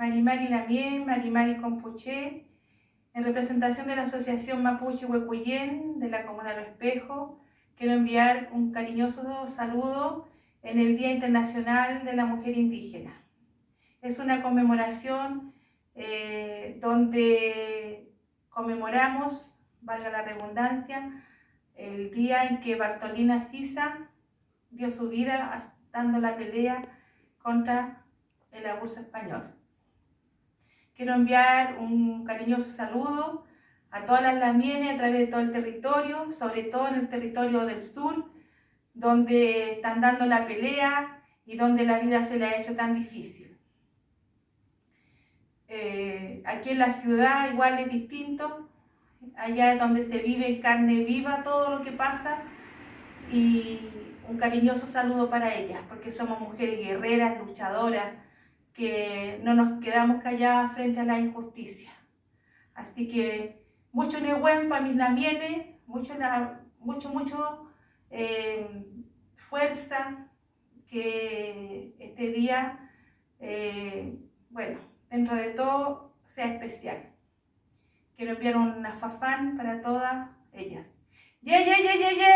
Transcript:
Marimari Lamien, Marimari Compuché, en representación de la Asociación Mapuche Huecuyén de la Comuna Lo Espejo, quiero enviar un cariñoso saludo en el Día Internacional de la Mujer Indígena. Es una conmemoración donde conmemoramos, valga la redundancia, el día en que Bartolina Sisa dio su vida dando la pelea contra el abuso español. Quiero enviar un cariñoso saludo a todas las lamienes a través de todo el territorio, sobre todo en el territorio del sur, donde están dando la pelea y donde la vida se le ha hecho tan difícil. Aquí en la ciudad igual es distinto, allá es donde se vive en carne viva todo lo que pasa, y un cariñoso saludo para ellas, porque somos mujeres guerreras, luchadoras, que no nos quedamos calladas frente a la injusticia. Así que mucho Nehuen para mis lamienes, mucho fuerza, que este día, bueno, dentro de todo, sea especial. Quiero enviar una fafán para todas ellas. ¡Ye, ye, ye, ye, ye!